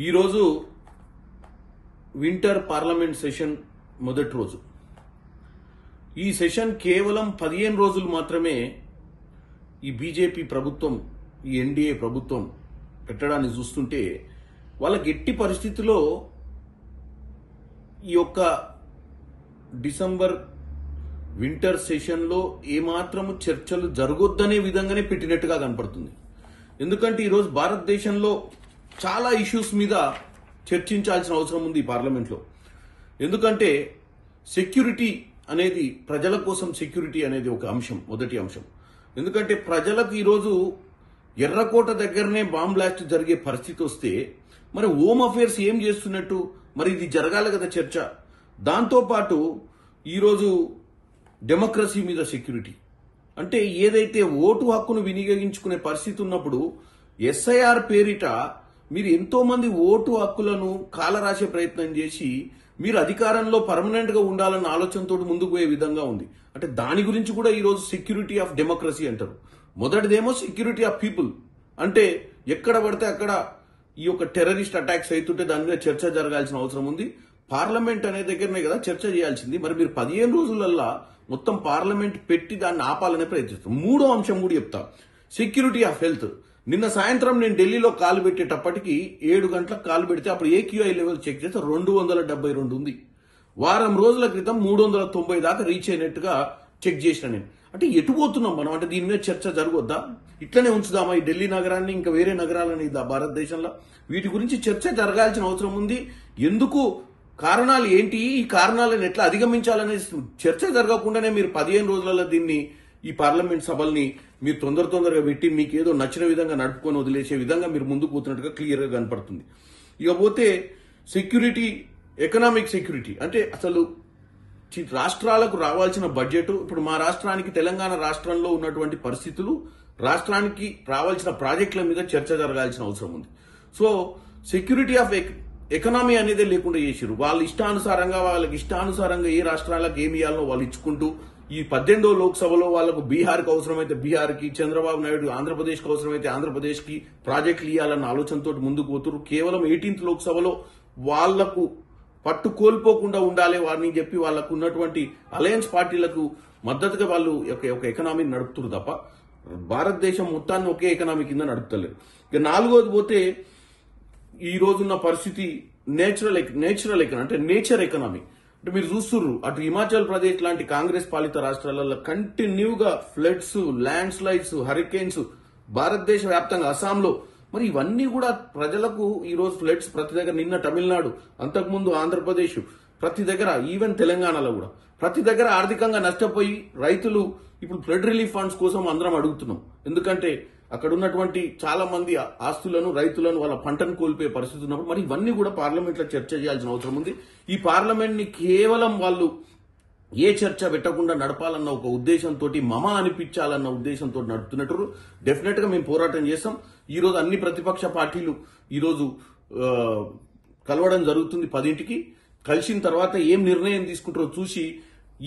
ఈరోజు winter parliament session మొదటి రోజు. ఈ సెషన్ కేవలం 15 రోజులు మాత్రమే ఈ బీజేపీ ప్రభుత్వం, ఈ ఎన్డీఏ ప్రభుత్వం పెట్టడాన్ని చూస్తుంటే వాళ్ళకి ఎట్టి పరిస్థితుల్లో ఈ యొక్క డిసెంబర్ వింటర్ సెషన్లో ఏమాత్రము చర్చలు జరగొద్దనే విధంగానే పెట్టినట్టుగా కనపడుతుంది. ఎందుకంటే ఈరోజు భారతదేశంలో చాలా ఇష్యూస్ మీద చర్చించాల్సిన అవసరం ఉంది ఈ పార్లమెంట్లో. ఎందుకంటే సెక్యూరిటీ అనేది, ప్రజల కోసం సెక్యూరిటీ అనేది ఒక అంశం, మొదటి అంశం. ఎందుకంటే ప్రజలకు ఈరోజు ఎర్రకోట దగ్గరనే బాంబ్ బ్లాస్ట్ జరిగే పరిస్థితి వస్తే మరి హోమ్ అఫేర్స్ ఏం చేస్తున్నట్టు? మరి ఇది జరగాలి కదా చర్చ. దాంతోపాటు ఈరోజు డెమోక్రసీ మీద సెక్యూరిటీ అంటే ఏదైతే ఓటు హక్కును వినియోగించుకునే పరిస్థితి ఉన్నప్పుడు ఎస్ఐఆర్ పేరిట మీరు ఎంతో మంది ఓటు హక్కులను కాలరాసే ప్రయత్నం చేసి మీరు అధికారంలో పర్మనెంట్ గా ఉండాలన్న ఆలోచనతో ముందుకు పోయే విధంగా ఉంది. అంటే దాని గురించి కూడా ఈరోజు సెక్యూరిటీ ఆఫ్ డెమోక్రసీ అంటారు. మొదటిదేమో సెక్యూరిటీ ఆఫ్ పీపుల్, అంటే ఎక్కడ పడితే అక్కడ ఈ యొక్క టెర్రరిస్ట్ అటాక్స్ అవుతుంటే దాని మీద చర్చ జరగాల్సిన అవసరం ఉంది. పార్లమెంట్ అనే దగ్గరనే కదా చర్చ చేయాల్సింది. మరి మీరు 15 రోజులల్లా మొత్తం పార్లమెంట్ పెట్టి దాన్ని ఆపాలనే ప్రయత్నిస్తారు. మూడో అంశం కూడా చెప్తా, సెక్యూరిటీ ఆఫ్ హెల్త్. నిన్న సాయంత్రం నేను ఢిల్లీలో కాలు పెట్టేటప్పటికి 7 గంటలకు కాలు పెడితే అప్పుడు ఏక్యూఐ లెవెల్ చెక్ చేస్తే 272 ఉంది. వారం రోజుల క్రితం 390 దాకా రీచ్ అయినట్టుగా చెక్ చేసిన నేను. అంటే ఎటు పోతున్నాం మనం? అంటే దీని మీద చర్చ జరగొద్దా? ఇట్లనే ఉంచుదామా ఈ ఢిల్లీ నగరాన్ని, ఇంకా వేరే నగరాలని భారతదేశంలో? వీటి గురించి చర్చ జరగాల్సిన అవసరం ఉంది. ఎందుకు, కారణాలు ఏంటి, ఈ కారణాలను ఎట్లా అధిగమించాలనే చర్చ జరగకుండానే మీరు 15 రోజులలో దీన్ని, ఈ పార్లమెంట్ సభల్ని మీరు తొందరగా పెట్టి మీకు ఏదో నచ్చిన విధంగా నడుపుకొని వదిలేసే విధంగా మీరు ముందుకు పోతున్నట్టుగా క్లియర్ గా కనపడుతుంది. ఇకపోతే సెక్యూరిటీ, ఎకనామిక్ సెక్యూరిటీ అంటే అసలు రాష్ట్రాలకు రావాల్సిన బడ్జెట్, ఇప్పుడు మా రాష్ట్రానికి, తెలంగాణ రాష్ట్రంలో ఉన్నటువంటి పరిస్థితులు, రాష్ట్రానికి రావాల్సిన ప్రాజెక్టుల మీద చర్చ జరగాల్సిన అవసరం ఉంది. సో సెక్యూరిటీ ఆఫ్ ఎకనామీ అనేది లేకుండా చేసారు. వాళ్ళ ఇష్టానుసారంగా, వాళ్ళకి ఇష్టానుసారంగా ఏ రాష్ట్రాలకు ఏమి ఇవ్వాలనో వాళ్ళు ఇచ్చుకుంటూ, ఈ 18వ లోక్సభలో వాళ్ళకు బీహార్కి అవసరమైతే బీహార్కి, చంద్రబాబు నాయుడు ఆంధ్రప్రదేశ్కి అవసరమైతే ఆంధ్రప్రదేశ్కి ప్రాజెక్టులు ఇవ్వాలన్న ఆలోచనతో ముందుకు పోతున్నారు. కేవలం 18th లోక్సభలో వాళ్లకు పట్టు కోల్పోకుండా ఉండాలి వారిని చెప్పి వాళ్ళకు ఉన్నటువంటి అలయన్స్ పార్టీలకు మద్దతుగా వాళ్ళు ఒక ఎకనామీని నడుపుతున్నారు తప్ప భారతదేశం మొత్తాన్ని ఒకే ఎకనామీ కింద నడుపుతలేరు. ఇక 4వది పోతే ఈ రోజున్న పరిస్థితి నేచురల్ ఎకనామీ, అంటే నేచర్ ఎకనామీ. అంటే మీరు చూస్తున్నారు అటు హిమాచల్ ప్రదేశ్ లాంటి కాంగ్రెస్ పాలిత రాష్ట్రాలలో కంటిన్యూగా ఫ్లడ్స్, ల్యాండ్ స్లైడ్స్, హరికేన్స్, భారతదేశ వ్యాప్తంగా అస్సాంలో. మరి ఇవన్నీ కూడా ప్రజలకు ఈరోజు ఫ్లడ్స్ ప్రతి దగ్గర, నిన్న తమిళనాడు, అంతకుముందు ఆంధ్రప్రదేశ్, ప్రతి దగ్గర, ఈవెన్ తెలంగాణలో కూడా ప్రతి దగ్గర ఆర్థికంగా నష్టపోయి రైతులు ఇప్పుడు ఫ్లడ్ రిలీఫ్ ఫండ్స్ కోసం అందరం అడుగుతున్నాం. ఎందుకంటే అక్కడ ఉన్నటువంటి చాలా మంది ఆస్తులను, రైతులను, వాళ్ళ పంటను కోల్పోయే పరిస్థితి ఉన్నప్పుడు మరి ఇవన్నీ కూడా పార్లమెంట్ లో చర్చ చేయాల్సిన అవసరం ఉంది. ఈ పార్లమెంట్ ని కేవలం వాళ్ళు ఏ చర్చ పెట్టకుండా నడపాలన్న ఒక ఉద్దేశంతో, మమ అనిపించాలన్న ఉద్దేశంతో నడుపుతున్నట్టు. డెఫినెట్ గా మేము పోరాటం చేస్తాం. ఈ రోజు అన్ని ప్రతిపక్ష పార్టీలు ఈరోజు కలవడం జరుగుతుంది 10ంటికి. కలిసిన తర్వాత ఏం నిర్ణయం తీసుకుంటారో చూసి,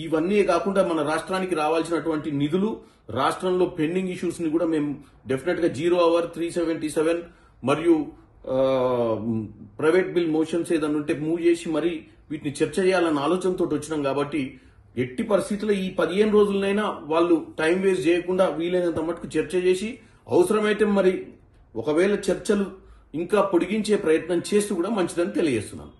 ఇవన్నీ కాకుండా మన రాష్ట్రానికి రావాల్సినటువంటి నిధులు, రాష్ట్రంలో పెండింగ్ ఇష్యూస్ ని కూడా మేము డెఫినెట్ గా 0 అవర్ 377 మరియు ప్రైవేట్ బిల్ మోషన్స్ ఏదన్నా ఉంటే మూవ్ చేసి మరి వీటిని చర్చ చేయాలన్న ఆలోచనతో వచ్చినాం. కాబట్టి ఎట్టి పరిస్థితుల్లో ఈ 15 రోజులనైనా వాళ్ళు టైం వేస్ట్ చేయకుండా వీలైనంత మటుకు చర్చ చేసి, అవసరమైతే మరి ఒకవేళ చర్చలు ఇంకా పొడిగించే ప్రయత్నం చేస్తూ కూడా మంచిదని తెలియజేస్తున్నాను.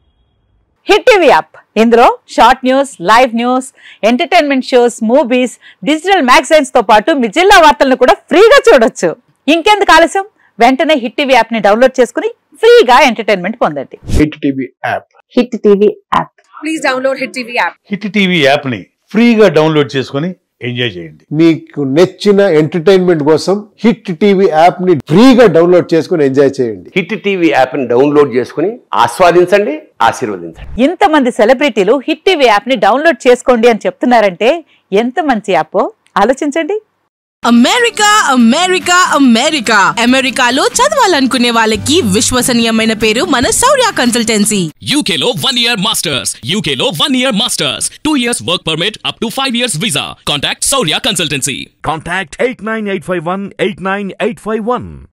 హిట్ టీవీ యాప్, ఇందులో short news, live news, entertainment shows, movies, digital magazines తో పాటు మీ జిల్లా వార్తలను కూడా ఫ్రీగా చూడొచ్చు. ఇంకెందుకు ఆలస్యం, వెంటనే హిట్ టీవీ యాప్ ని డౌన్లోడ్ చేసుకుని ఫ్రీగా ఎంటర్టైన్మెంట్ పొందండి. Hit TV app, hit TV app, please download hit TV app. Hit TV app ని ఫ్రీగా డౌన్లోడ్ చేసుకుని ఎంజాయ్ చేయండి. మీకు నచ్చిన ఎంటర్టైన్మెంట్ కోసం హిట్ టీవీ యాప్ ని ఫ్రీగా డౌన్లోడ్ చేసుకుని ఎంజాయ్ చేయండి. హిట్ టీవీ యాప్ ని డౌన్లోడ్ చేసుకుని ఆస్వాదించండి, ఆశీర్వదించండి. ఇంతమంది సెలబ్రిటీలు హిట్ టీవీ యాప్ ని డౌన్లోడ్ చేసుకోండి అని చెప్తున్నారంటే ఎంత మంచి యాప్ ఆలోచించండి. అమెరికా అమెరికా అమెరికా అమెరికాలో చదవాలనుకునే వాళ్ళకి విశ్వసనీయమైన పేరు మన శౌర్య కన్సల్టెన్సీ. UK లో 1 year masters, UK లో 1 year masters, 2 years work permit up to 5 years visa. Contact Shaurya Consultancy. Contact 89851 89851.